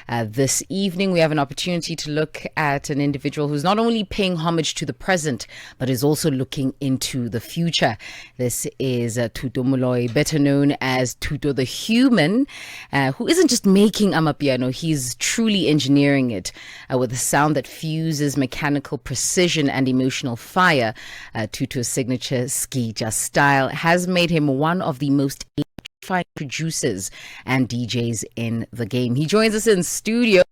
This evening, we have an opportunity to look at an individual who's not only paying homage to the present, but is also looking into the future. This is Thuto Moloi, better known as Thuto the Human, who isn't just making Amapiano, he's truly engineering it with a sound that fuses mechanical precision and emotional fire. Thuto's signature Sgija style has made him one of the most producers and DJs in the game. He joins us in studio.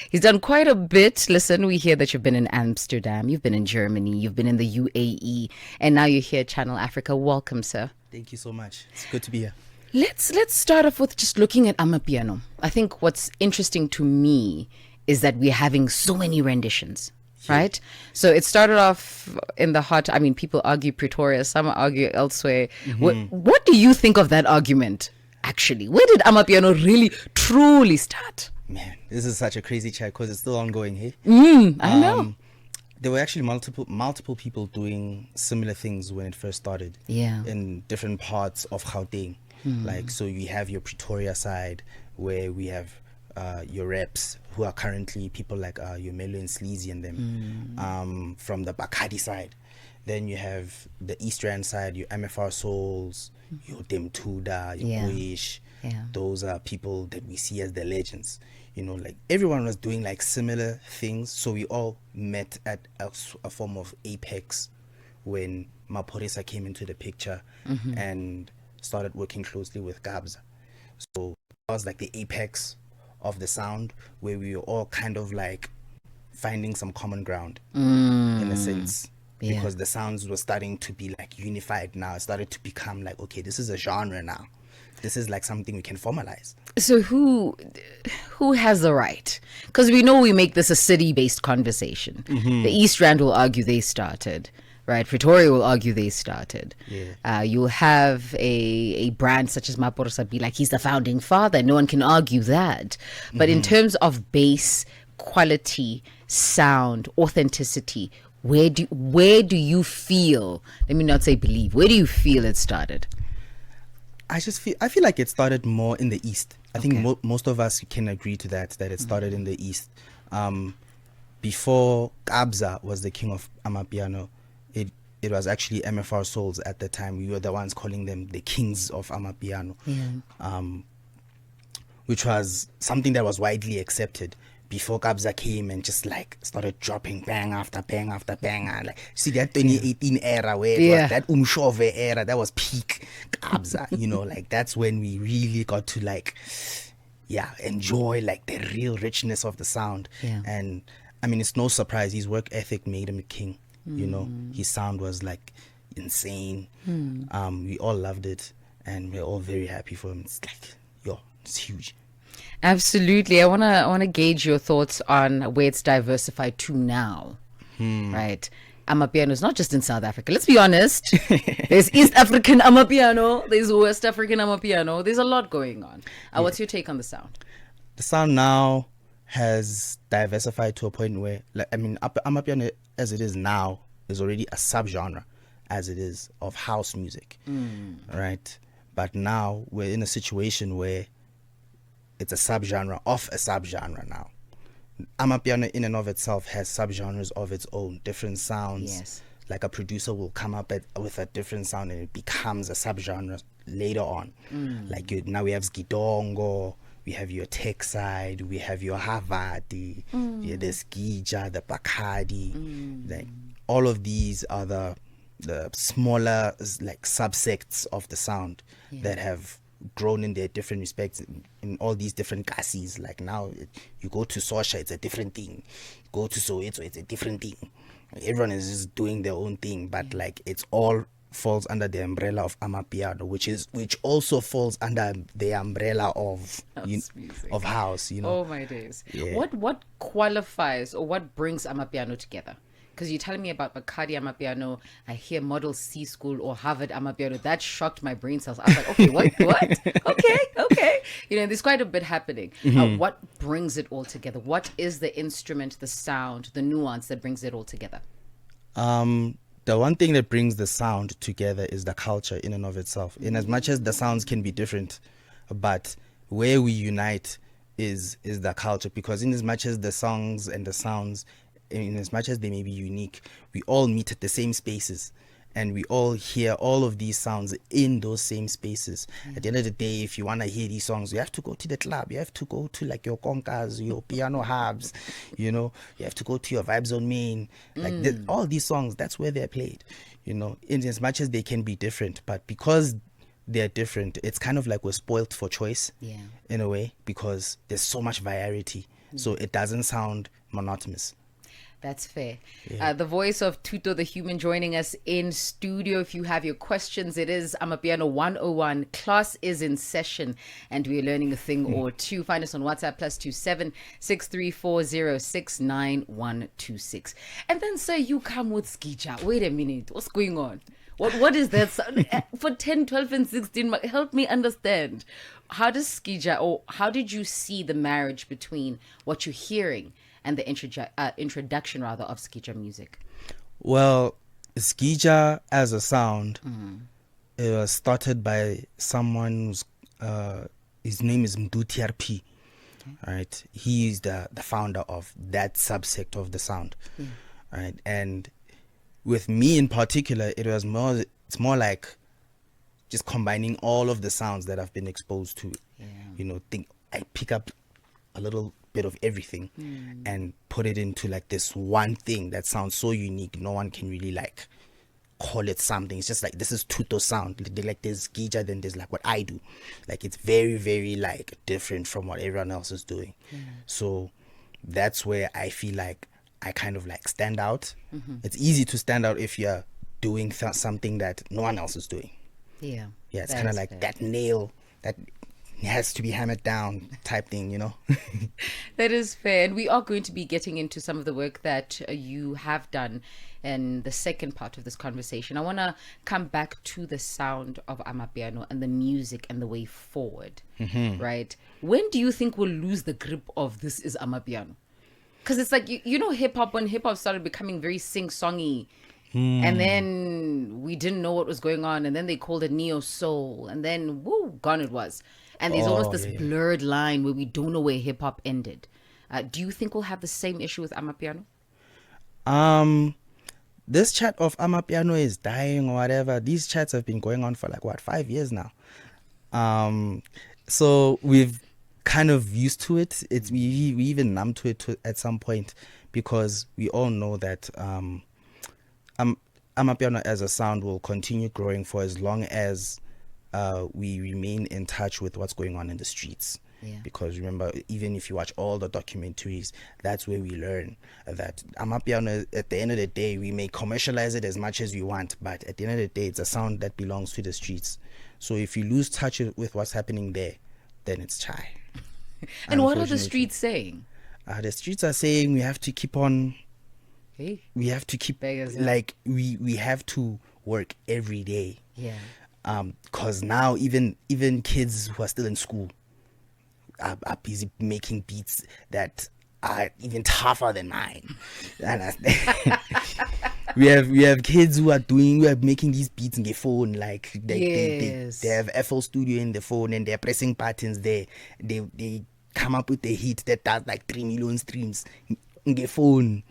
He's done quite a bit. Listen, we hear that you've been in Amsterdam, you've been in Germany, you've been in the UAE, and now you're here at Channel Africa. Welcome, sir. Thank you so much. It's good to be here. Let's start off with just looking at Amapiano. I think what's interesting to me is that we're having so many renditions. Right? So it started off in the hot, I mean, people argue Pretoria, some argue elsewhere. What do you think of that argument, actually? Where did Amapiano really, truly start? Man, this is such a crazy chat because it's still ongoing, hey? I know. There were actually multiple people doing similar things when it first started. Yeah. In different parts of Gauteng. Like, so you have your Pretoria side where we have your reps who are currently people like your Melo and Sleazy and them from the Bacardi side. Then you have the East Rand side, your MFR Souls, your Demtuda, your Boyish. Those are people that we see as the legends. You know, like everyone was doing like similar things. So we all met at a form of apex when Maporisa came into the picture and started working closely with Gabza. So that was like the apex of the sound where we were all kind of like finding some common ground in a sense, because the sounds were starting to be like unified now. It started to become like, okay, this is a genre now. This is like something we can formalize. So who has the right? Because we know we make this a city-based conversation. The East Rand will argue they started. Right, Pretoria will argue they started. You'll have a brand such as Maporisa be like, he's the founding father. No one can argue that. But in terms of bass, quality, sound, authenticity, where do you feel? Let me not say believe. Where do you feel it started? I feel like it started more in the East. I think most of us can agree to that it started in the East. Before Kabza was the king of Amapiano, it was actually MFR Souls at the time. We were the ones calling them the kings of Amapiano, which was something that was widely accepted before Kabza came and just like started dropping bang after bang after bang. Like, see that 2018 era where it was that Umshove era, that was peak Kabza, you know, like that's when we really got to like, enjoy like the real richness of the sound. And I mean, it's no surprise his work ethic made him a king. You know, his sound was like insane. We all loved it and we're all very happy for him. It's like, it's huge. Absolutely. I wanna gauge your thoughts on where it's diversified to now. Right. Amapiano is not just in South Africa. Let's be honest. There's East African Amapiano, there's West African Amapiano. There's a lot going on. What's your take on the sound? The sound now has diversified to a point where, like, I mean, Amapiano as it is now is already a subgenre as it is of house music, right? But now we're in a situation where it's a subgenre of a subgenre now. Amapiano in and of itself has subgenres of its own, different sounds. Like a producer will come up with a different sound and it becomes a subgenre later on. Like now we have Skidongo, we have your tech side, we have your Havadi, the Sgija, the Bacardi. Like all of these are the smaller like subsects of the sound that have grown in their different respects in all these different gases. Like now you go to Sosha, it's a different thing. You go to Soweto, it's a different thing. Everyone is just doing their own thing, but like it's all falls under the umbrella of Amapiano, which also falls under the umbrella of of house, you know. Oh my days. What qualifies or what brings Amapiano together? Because you're telling me about Bacardi Amapiano, I hear Model C School or Harvard Amapiano. That shocked my brain cells. I was like, okay, what? Okay. You know, there's quite a bit happening. What brings it all together? What is the instrument, the sound, the nuance that brings it all together? The one thing that brings the sound together is the culture in and of itself. In as much as the sounds can be different, but where we unite is the culture, because in as much as the songs and the sounds, in as much as they may be unique, we all meet at the same spaces. And we all hear all of these sounds in those same spaces. At the end of the day, if you want to hear these songs, you have to go to the club. You have to go to like your congas, your piano hubs, you know. You have to go to your Vibe Zone main. Like all these songs, that's where they're played, you know. In as much as they can be different, but because they're different, it's kind of like we're spoiled for choice, in a way, because there's so much variety. So it doesn't sound monotonous. That's fair. The voice of Thuto the Human joining us in studio. If you have your questions, it is Amapiano 101. Class is in session and we're learning a thing or two. Find us on WhatsApp +27 6340 69126. And then, sir, you come with Sgija. Wait a minute. What's going on? What is that sound? For 10, 12, and 16, help me understand. How does Sgija, or how did you see the marriage between what you're hearing and the introduction rather of Sgija music? Well, Sgija as a sound, it was started by someone who's, his name is TRP. Right? He is the founder of that subsect of the sound. Right? And with me in particular, it's more like just combining all of the sounds that I've been exposed to. You know, I pick up a little bit of everything and put it into like this one thing that sounds so unique. No one can really like call it something. It's just like, this is Thuto sound. Like there's Sgija, then there's like what I do. Like it's very, very like different from what everyone else is doing. So that's where I feel like I kind of like stand out. It's easy to stand out if you're doing something that no one else is doing. Yeah, it's kind of like fair. That nail that has to be hammered down type thing, you know. That is fair. And we are going to be getting into some of the work that you have done in the second part of this conversation. I want to come back to the sound of Amapiano and the music and the way forward, right? When do you think we'll lose the grip of this is Amapiano? Because it's like, you know, hip-hop, when hip-hop started becoming very sing-songy, and then we didn't know what was going on, and then they called it neo-soul, and then, woo, gone it was. And there's almost this blurred line where we don't know where hip-hop ended. Do you think we'll have the same issue with Amapiano? This chat of Amapiano is dying or whatever, these chats have been going on for like, 5 years now. So we've kind of used to it. We even numb to it at some point, because we all know that Amapiano as a sound will continue growing for as long as we remain in touch with what's going on in the streets. Because remember, even if you watch all the documentaries, that's where we learn that Amapiano, at the end of the day, we may commercialize it as much as we want, but at the end of the day, it's a sound that belongs to the streets. So if you lose touch with what's happening there, then it's chai. And what are the streets saying? The streets are saying we have to keep on. We have to keep like we have to work every day. Because now even kids who are still in school are busy making beats that are even tougher than mine. And we have kids who are making these beats in their phone. Like they have FL Studio in the phone, and they're pressing buttons there. They come up with a hit that does like 3 million streams in their phone.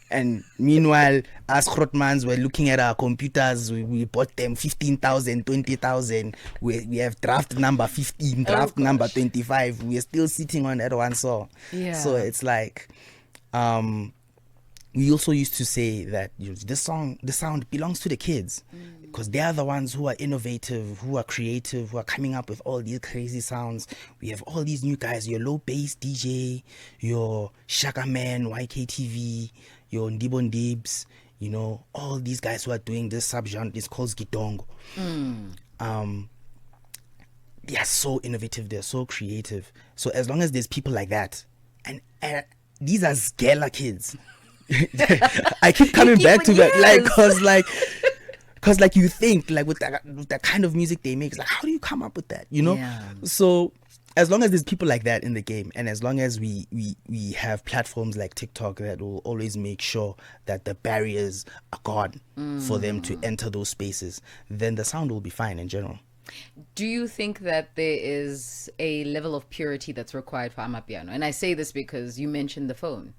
And meanwhile, us Grotmans were looking at our computers. We bought them 15,000, 20,000. We have draft number 15, draft number 25. We're still sitting on that one song. So it's like, we also used to say that the sound belongs to the kids, because they are the ones who are innovative, who are creative, who are coming up with all these crazy sounds. We have all these new guys, your low bass DJ, your Shaka Man, YKTV, your Ndibon Dibs, you know, all these guys who are doing this subgenre. It's called Skidongo. They are so innovative, they're so creative. So as long as there's people like that, and these are Sgela kids. I keep coming back to that, because you think like with that kind of music they make, it's like, how do you come up with that, you know? So as long as there's people like that in the game, and as long as we have platforms like TikTok that will always make sure that the barriers are gone for them to enter those spaces, then the sound will be fine in general. Do you think that there is a level of purity that's required for Amapiano? And I say this because you mentioned the phone.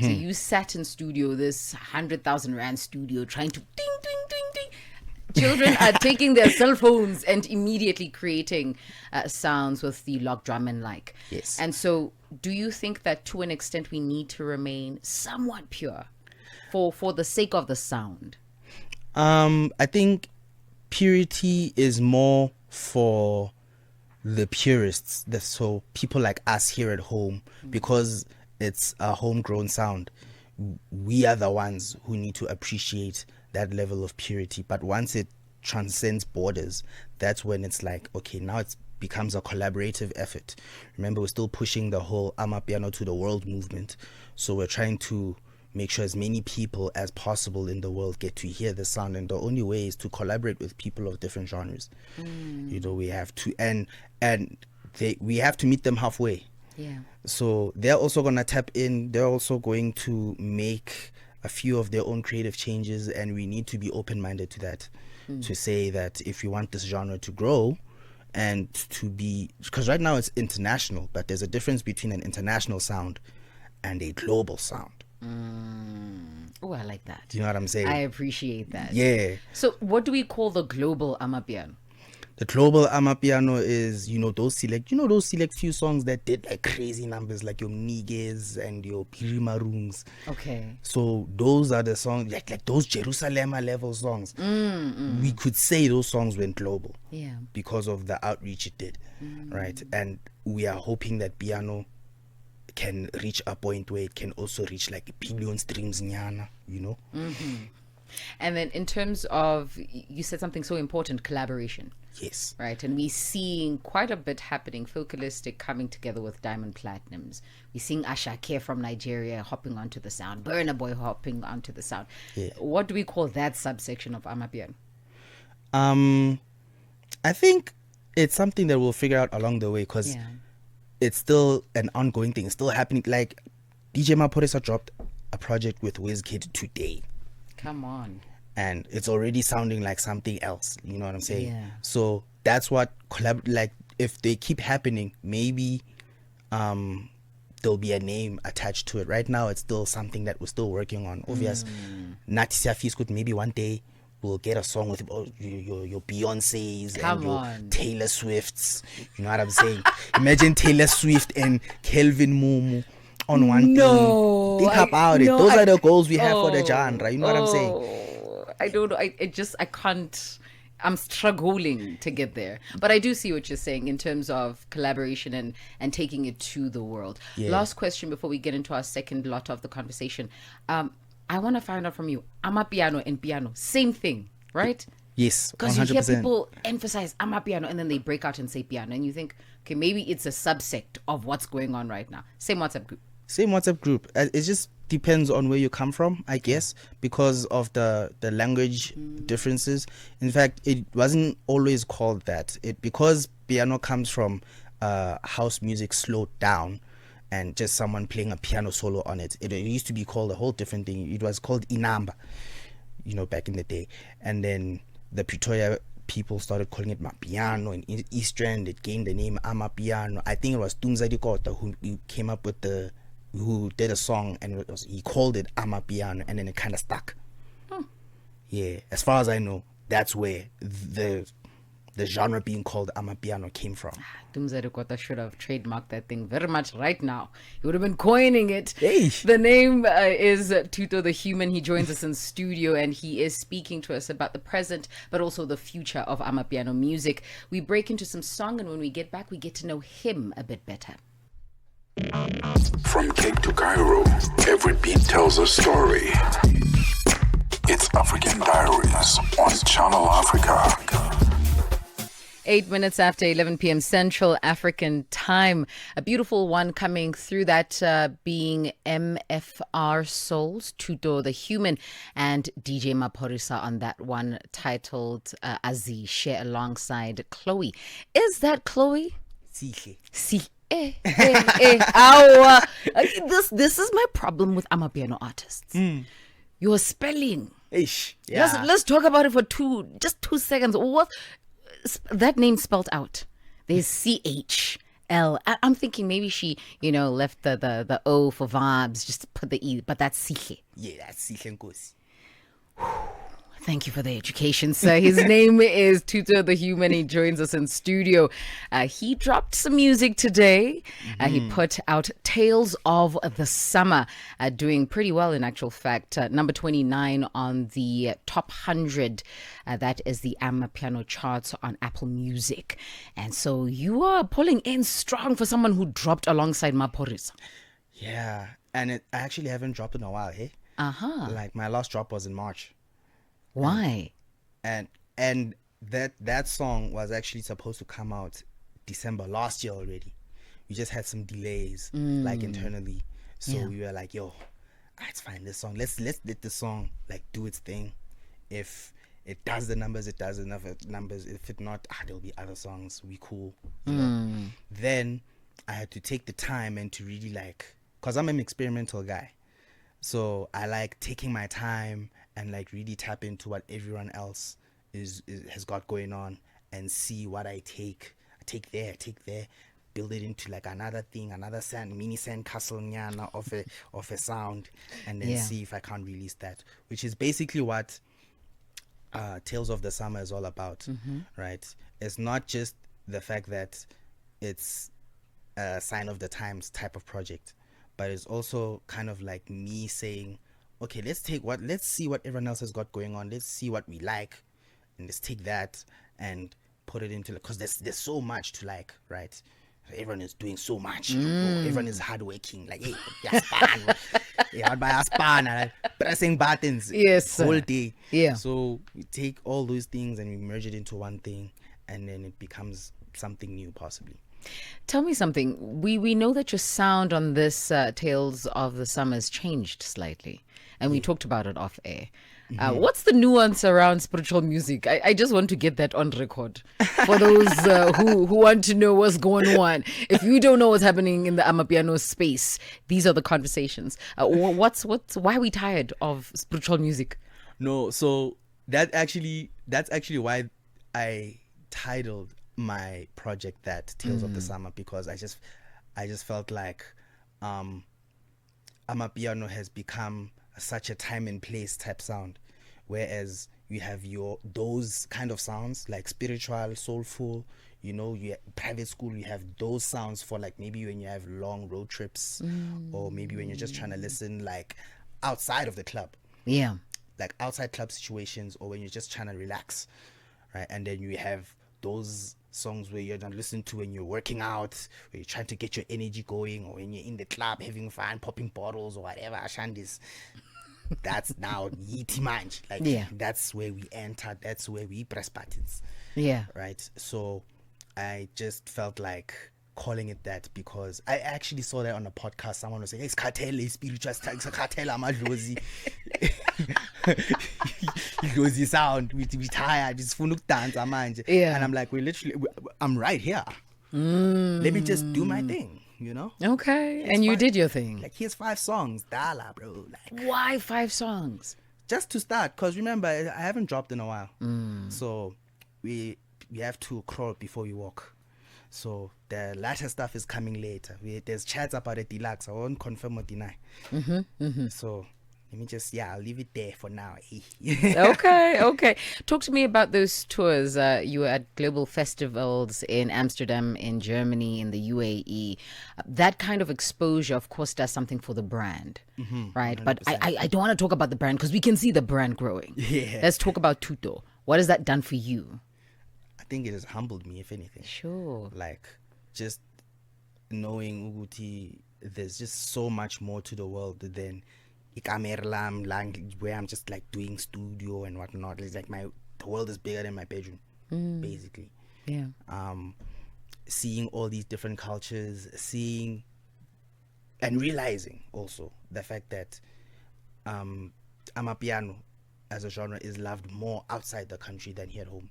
So you sat in studio, this 100,000 Rand studio, trying to ding, ding, ding, ding. Children are taking their cell phones and immediately creating sounds with the lock drum and like. Yes. And so do you think that to an extent we need to remain somewhat pure for the sake of the sound? I think purity is more for the purists, so people like us here at home, because it's a homegrown sound. We are the ones who need to appreciate that level of purity. But once it transcends borders, that's when it's like, okay, now it becomes a collaborative effort. Remember, we're still pushing the whole Amapiano to the world movement, so we're trying to make sure as many people as possible in the world get to hear the sound, and the only way is to collaborate with people of different genres. You know, we have to, and we have to meet them halfway. Yeah. So they're also gonna tap in. They're also going to make a few of their own creative changes, and we need to be open-minded to that. To say that if you want this genre to grow and to be, because right now it's international, but there's a difference between an international sound and a global sound. Oh, I like that. Do you know what I'm saying? I appreciate that. Yeah. So what do we call the global Amapiano? The global Amapiano is, those select few songs that did like crazy numbers, like your Mniges and your Pirimarungs. Okay. So those are the songs, like those Jerusalem level songs. We could say those songs went global. Yeah. Because of the outreach it did, right? And we are hoping that piano can reach a point where it can also reach like a billion streams nyana, And then in terms of, you said something so important, collaboration. Yes. Right. And we're seeing quite a bit happening. Futuristic coming together with Diamond Platinums. We're seeing Ashake from Nigeria hopping onto the sound. Burna Boy hopping onto the sound. Yeah. What do we call that subsection of Amapiano? I think it's something that we'll figure out along the way, because it's still an ongoing thing. It's still happening. Like DJ Maphorisa dropped a project with Wizkid today. Come on. And it's already sounding like something else. You know what I'm saying? Yeah. So that's what like if they keep happening, maybe there'll be a name attached to it. Right now it's still something that we're still working on. Obvious. Natisia Fiskut, maybe one day we'll get a song with your Beyonce's and your Taylor Swifts. You know what I'm saying? Imagine Taylor Swift and Kelvin Mumu on one thing. Think about it. Those are the goals we have for the genre. You know what I'm saying? I don't know. I can't. I'm struggling to get there. But I do see what you're saying in terms of collaboration and taking it to the world. Yeah. Last question before we get into our second lot of the conversation. I want to find out from you, Amapiano and piano, same thing, right? Yes, 100%. Because you hear people emphasize Amapiano and then they break out and say piano, and you think, okay, maybe it's a subsect of what's going on right now. Same WhatsApp group. It just depends on where you come from, I guess, because of the language differences. In fact, it wasn't always called that. Because piano comes from house music slowed down, and just someone playing a piano solo on it. It used to be called a whole different thing. It was called inamba, back in the day. And then the Pretoria people started calling it Mapiano. In East Rand, it gained the name Amapiano. I think it was Tumzadi Kota who came up with who did a song, and he called it Amapiano, and then it kind of stuck. Yeah, as far as I know, that's where the genre being called Amapiano came from. Tumzadi Kota should have trademarked that thing very much right now. He would have been coining it. Hey. The name is Thuto the Human. He joins us in studio, and he is speaking to us about the present, but also the future of Amapiano music. We break into some song, and when we get back, we get to know him a bit better. From Cape to Cairo, every beat tells a story. It's African Diaries on Channel Africa. 8 minutes after 11 p.m. Central African Time. A beautiful one coming through, that being MFR Souls, Thuto the Human, and DJ Maphorisa on that one, titled Azishe, alongside Chloe. Is that Chloe? Si. This is my problem with Amapiano artists. Your spelling. Yeah. Let's talk about it for 2 seconds. What? that name spelled out. There's CHL. I'm thinking maybe she, left the O for vibes, just put the E, but that's Sgija. Yeah, that's Sihle Nkosi. Thank you for the education, sir. His name is Thuto the Human. He joins us in studio. He dropped some music today. He put out Tales of the Summer, doing pretty well in actual fact. Number 29 on the top 100. That is the Amapiano charts on Apple Music. And so you are pulling in strong for someone who dropped alongside Maphorisa. Yeah, and I actually haven't dropped in a while, hey? Uh-huh. Like my last drop was in March. Why? And that song was actually supposed to come out December last year already. We just had some delays like internally. So we were like, yo, let's find this song. Let's let the song like do its thing. If it does the numbers, it does enough numbers. If it not, there'll be other songs. We cool. You know? Then I had to take the time and to really cause I'm an experimental guy. So I like taking my time and like really tap into what everyone else has got going on and see what I take there, build it into like another thing, another mini sand castle nyana of a sound, and then see if I can't release that, which is basically what Tales of the Summer is all about, right? It's not just the fact that it's a sign of the times type of project, but it's also kind of like me saying, okay, let's see what everyone else has got going on. Let's see what we like, and let's take that and put it into, because there's so much to like, right? Everyone is doing so much. Everyone is hardworking. Like, hey, pressing buttons, whole day. Yeah. So we take all those things and we merge it into one thing, and then it becomes something new, possibly. Tell me something. We know that your sound on this Tales of the Summer has changed slightly, and we talked about it off air. What's the nuance around spiritual music? I just want to get that on record for those who want to know what's going on. If you don't know what's happening in the Amapiano space, these are the conversations. Why are we tired of spiritual music? No, so that's actually why I titled my project that Tales of the Summer, because I just felt like Amapiano has become such a time and place type sound, whereas you have those kind of sounds like spiritual, soulful, you private school, you have those sounds for like maybe when you have long road trips, or maybe when you're just trying to listen like outside of the club, like outside club situations, or when you're just trying to relax, right? And then you have those songs where you're not listening to when you're working out, where you're trying to get your energy going, or when you're in the club having fun, popping bottles or whatever, Ashandis. That's now Yiti Manj. That's where we enter, that's where we press buttons. Yeah. Right. So I just felt like calling it that because I actually saw that on a podcast. Someone was saying, hey, it's cartel, it's spiritual, it's a cartel, amadlozi. Lozi sound, we tired, it's fun dance, and I'm like, I'm right here. Let me just do my thing, Okay. And you did your thing. Like, here's 5 songs, Dala, bro. Like, why 5 songs? Just to start, because remember, I haven't dropped in a while. So we have to crawl before we walk. So the latter stuff is coming later. There's chats about a deluxe. I won't confirm or deny. So let me just, I'll leave it there for now. Okay. Talk to me about those tours. You were at global festivals in Amsterdam, in Germany, in the UAE. That kind of exposure, of course, does something for the brand, right? 100%. But I don't want to talk about the brand because we can see the brand growing. Let's talk about Thuto. What has that done for you? I think it has humbled me, if anything. Sure. Like, just knowing Uguti, there's just so much more to the world than where I'm just like doing studio and whatnot. It's like the world is bigger than my bedroom, basically. Yeah. Seeing all these different cultures, seeing and realizing also the fact that Amapiano as a genre is loved more outside the country than here at home.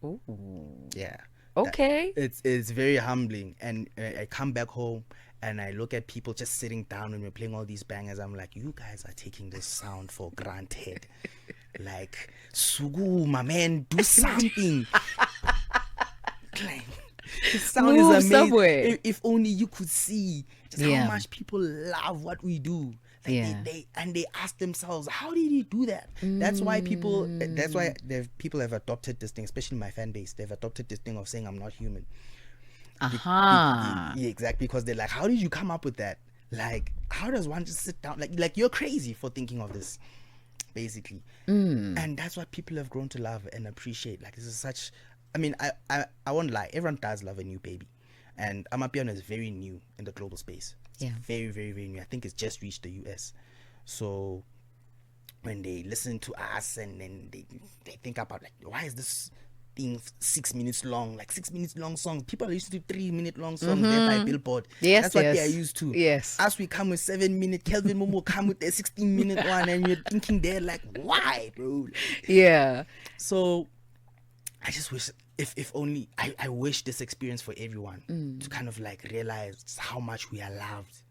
Ooh. Yeah. Okay. It's very humbling, and I come back home and I look at people just sitting down when we're playing all these bangers. I'm like, you guys are taking this sound for granted. Like, Sugu, my man, do something. Like, the sound Move is amazing. somewhere. If only you could see just Yeah. how much people love what we do. Like Yeah. they ask themselves, how did he do that? That's why people have adopted this thing, especially my fan base. They've adopted this thing of saying I'm not human. Aha. Yeah, exactly, because they're like, how did you come up with that? Like, how does one just sit down? Like you're crazy for thinking of this, basically. And that's what people have grown to love and appreciate. Like, this is such. I mean, I won't lie. Everyone does love a new baby, and Amapiano is very new in the global space. It's very, very, very new. I think it's just reached the US. So when they listen to us and then they think about, like, why is this thing 6 minutes long? Like 6 minutes long songs. People are used to 3 minute long songs there by Billboard. Yes, that's what yes. they are used to. Yes. Us, we come with 7 minute. Kelvin Momo come with their 16-minute one, and you're thinking they're like, why, bro? Yeah. So I just wish, if only, I wish this experience for everyone to kind of like realize how much we are loved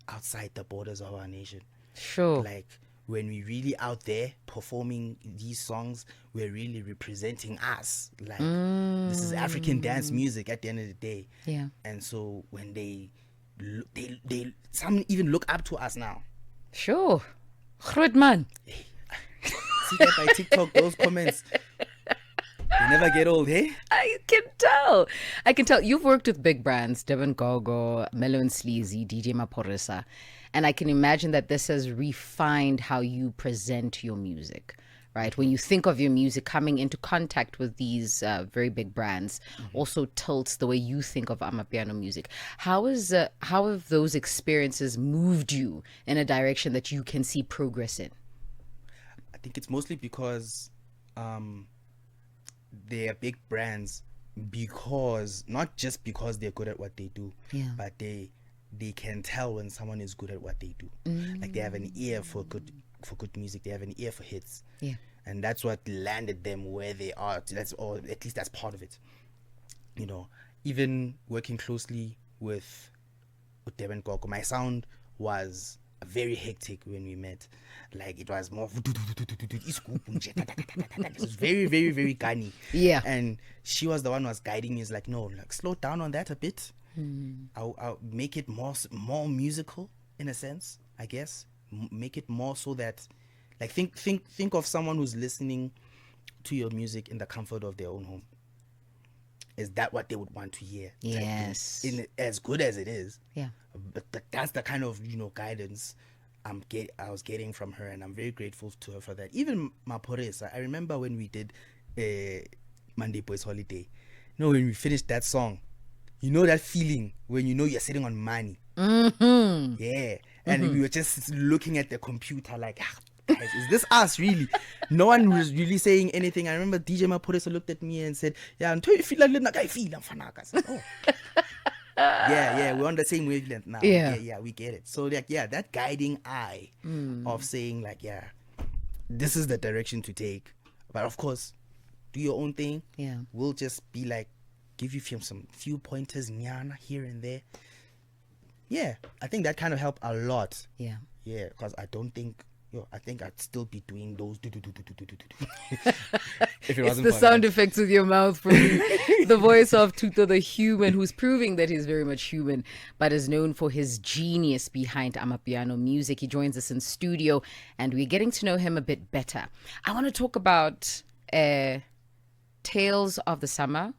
outside the borders of our nation. Sure. Like, when we really out there performing these songs, we're really representing us. Like, this is African dance music at the end of the day. Yeah. And so when some even look up to us now. Sure. Groot man. See that by TikTok, those comments, they never get old, hey? I can tell. I can tell. You've worked with big brands, Devon Gogo, Mellow and Sleazy, DJ Maporisa. And I can imagine that this has refined how you present your music, right? When you think of your music coming into contact with these very big brands, also tilts the way you think of Amapiano music. How have those experiences moved you in a direction that you can see progress in? I think it's mostly because they are big brands, because not just because they're good at what they do, but they can tell when someone is good at what they do. Like, they have an ear for good music. They have an ear for hits. Yeah. And that's what landed them where they are. Or at least that's part of it. You know, even working closely with Devon Gogo, my sound was very hectic when we met. Like, it was more, it was very, very, very gunny. Yeah. And she was the one who was guiding me. Is like, no, like, slow down on that a bit. I'll make it more musical, in a sense, I guess. Make it more so that, like, think of someone who's listening to your music in the comfort of their own home. Is that what they would want to hear? Yes. Like, in as good as it is. Yeah. But that's the kind of, guidance I was getting from her, and I'm very grateful to her for that. Even Maporisa, I remember when we did Monday Boys Holiday. When we finished that song, that feeling when you're sitting on money. Yeah. And we were just looking at the computer like, guys, is this us really? No one was really saying anything. I remember DJ Maporisa looked at me and said, yeah, until you feel like I feel. I said, oh. Yeah, we're on the same wavelength now. Yeah, we get it. So, like, that guiding eye of saying, like, this is the direction to take. But of course, do your own thing. Yeah. We'll just be like, give you some few pointers nyana here and there. Yeah, I think that kind of helped a lot. Yeah. Yeah, because I don't think, I think I'd still be doing those if it wasn't the for sound that. effects with your mouth from the voice of Thuto, the human, who's proving that he's very much human, but is known for his genius behind Amapiano music. He joins us in studio, and we're getting to know him a bit better. I want to talk about Tales of the Summer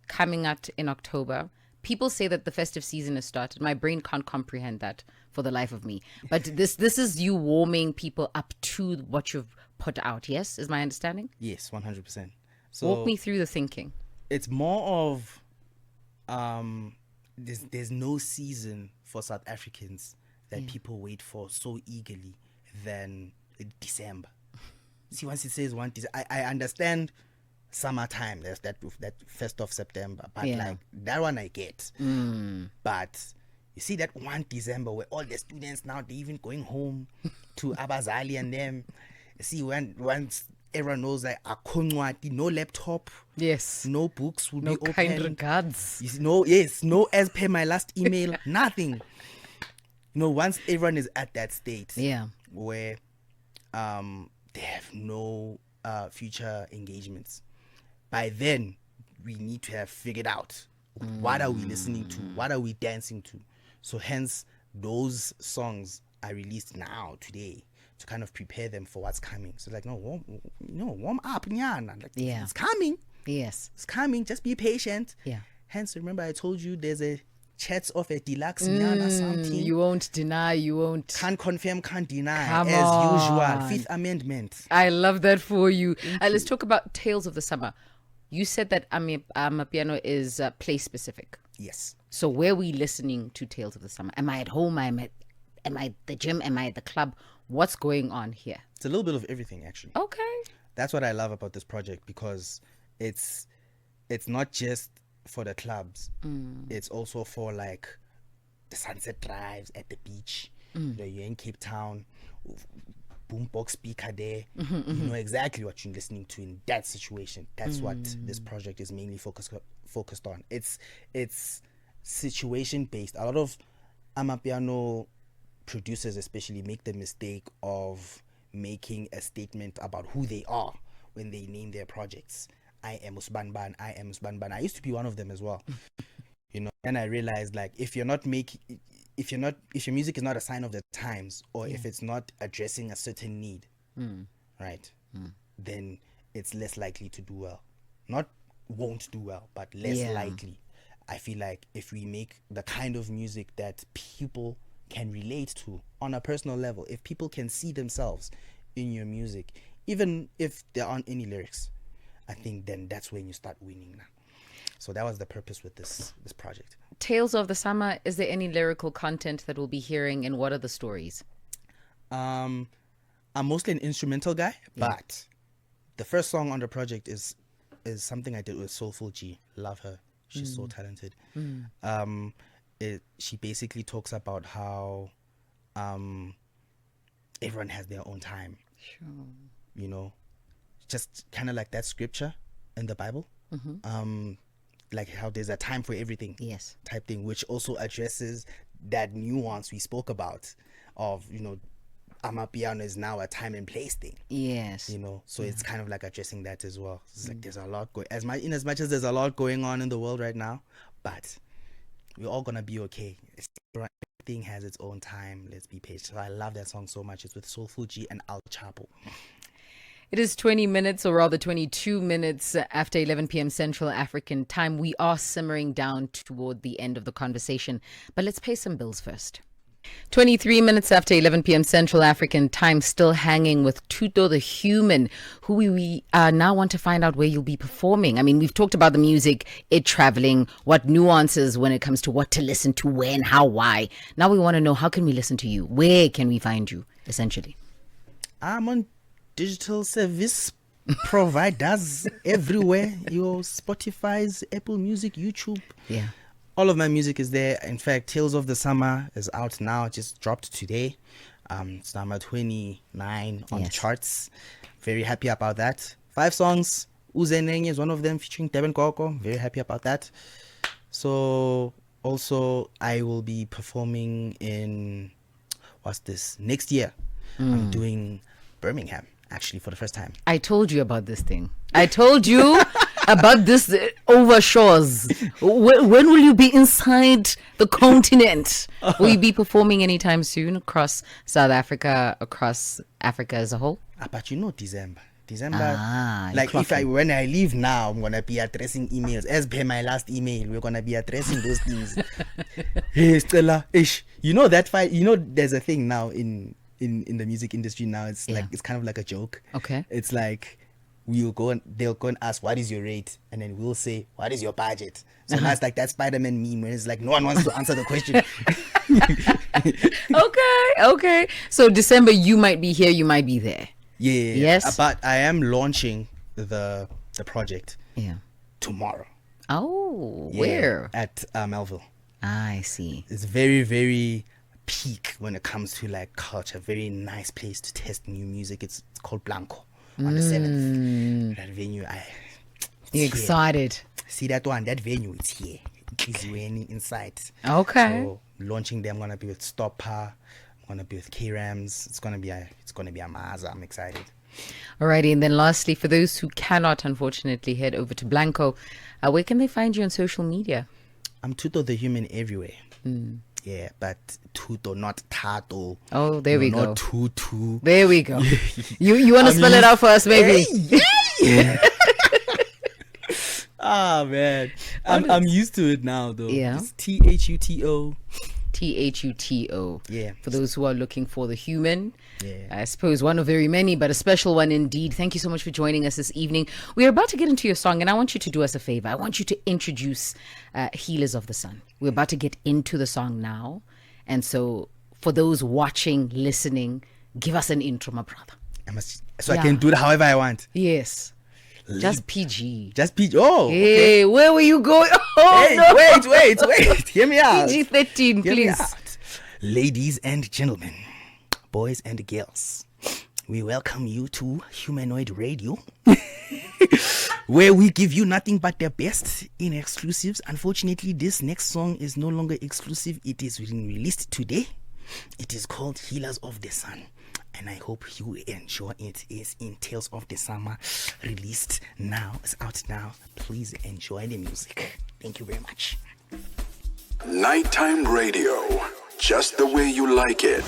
coming out in October. People say that the festive season has started. My brain can't comprehend that for the life of me. But this is you warming people up to what you've put out. Yes, is my understanding? Yes, 100%. So walk me through the thinking. It's more of there's no season for South Africans that people wait for so eagerly than December. See, once it says I understand summertime, there's that 1st of September, but like that one I get. But you see that 1 December where all the students now, they're even going home to Abazali and them. You see, once everyone knows that no laptop, no books will be open, kind regards, no as per my last email, nothing. Once everyone is at that state where they have no future engagements, by then we need to have figured out. What are we listening to? What are we dancing to? So hence those songs are released now today to kind of prepare them for what's coming. So like, warm up, nyana. Like, Yeah. it's coming. Yes. It's coming. Just be patient. Yeah. Hence, remember I told you there's a chats of a deluxe nyana something. You won't deny, you won't. Can't confirm, can't deny. Come as usual. on. Fifth Amendment. I love that for you. Let's talk about Tales of the Summer. You said that Amapiano is place specific. Yes. So where are we listening to Tales of the Summer? Am I at home? Am I at the gym? Am I at the club? What's going on here? It's a little bit of everything, actually. Okay. That's what I love about this project, because it's not just for the clubs. It's also for like the sunset drives at the beach. You're in Cape Town, boombox speaker there. You know exactly what you're listening to in that situation. That's what this project is mainly focused on. It's situation based. A lot of Amapiano producers especially make the mistake of making a statement about who they are when they name their projects. I am Usbanban, I am Usbanban. I used to be one of them as well. And I realized, like, if your music is not a sign of the times, or if it's not addressing a certain need, right, then it's less likely to do well. Not won't do well, but less likely. I feel like if we make the kind of music that people can relate to on a personal level, if people can see themselves in your music, even if there aren't any lyrics, I think then that's when you start winning now. So that was the purpose with this project. Tales of the Summer, is there any lyrical content that we'll be hearing, and what are the stories? I'm mostly an instrumental guy, but the first song on the project is something I did with Soulful G. Love her. She's so talented. She basically talks about how everyone has their own time. Sure. Just kind of like that scripture in the Bible. Like how there's a time for everything. Yes. Type thing, which also addresses that nuance we spoke about of, Amapiano is now a time and place thing. Yes. So it's kind of like addressing that as well. It's like there's a lot going, as much as there's a lot going on in the world right now, but we're all gonna be okay. Everything has its own time. Let's be patient. So I love that song so much. It's with Soulful G and Al Chapo. It is 20 minutes, or rather 22 minutes after 11 p.m. Central African time. We are simmering down toward the end of the conversation, but let's pay some bills first. 23 minutes after 11 p.m. Central African time, still hanging with Thuto the Human, who we now want to find out where you'll be performing. I mean, we've talked about the music, it traveling, what nuances when it comes to what to listen to, when, how, why. Now we want to know, how can we listen to you? Where can we find you, essentially? I'm on digital service providers everywhere. Your Spotify's, Apple Music, YouTube. Yeah. All of my music is there. In fact, Tales of the Summer is out now. It just dropped today. It's number 29 on the charts. Very happy about that. 5 songs. Uzeneng is one of them, featuring Devin Koko. Very happy about that. So also I will be performing in next year. I'm doing Birmingham, actually, for the first time. I told you about this thing. I told you about this over shores. When will you be inside the continent? Will you be performing anytime soon across South Africa, across Africa as a whole? But December, like when I leave now, I'm gonna be addressing emails. As per my last email, we're gonna be addressing those things. Hey Stella, ish. That fight. There's a thing now in the music industry now. It's like, it's kind of like a joke. Okay. It's like they'll go and ask, what is your rate? And then we'll say, what is your budget? So now it's like that Spider-Man meme where it's like no one wants to answer the question. Okay. So December, you might be here, you might be there. Yeah. Yes. But I am launching the project tomorrow. Oh, where? At Melville. I see. It's very, very peak when it comes to like culture. Very nice place to test new music. It's called Blanco on the 7th. That venue, you're excited. See that one, that venue, it's here. It's raining inside. Okay. So launching there, I'm gonna be with Stopper. I'm gonna be with K-Rams. It's gonna be a Maza. I'm excited. Alrighty, and then lastly, for those who cannot, unfortunately, head over to Blanco, where can they find you on social media? I'm Thuto the Human everywhere. Yeah, but Thuto, not Tato. Oh, there we go. Not Tutu. There we go. You want to spell it out for us, maybe? Yeah. Ah, man. I'm used to it now, though. Yeah. It's Thuto. Thuto. Yeah. For those who are looking for the human. Yeah. I suppose one of very many, but a special one indeed. Thank you so much for joining us this evening. We are about to get into your song, and I want you to do us a favor. I want you to introduce Healers of the Sun. We're about to get into the song now. And so for those watching, listening, give us an intro, my brother. I can do it however I want. Yes. Just PG. Just PG. Oh. Hey, okay. where were you going? Oh, Hey, no. wait. Hear me out. PG-13, Hear me please. out. Ladies and gentlemen, boys and girls, we welcome you to Humanoid Radio, where we give you nothing but the best in exclusives. Unfortunately, this next song is no longer exclusive. It is being released today. It is called Healers of the Sun, and I hope you enjoy it. It's in Tales of the Summer, released now. It's out now. Please enjoy the music. Thank you very much. Nighttime radio, just the way you like it.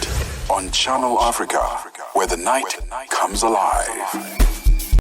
On Channel Africa, where the night comes alive.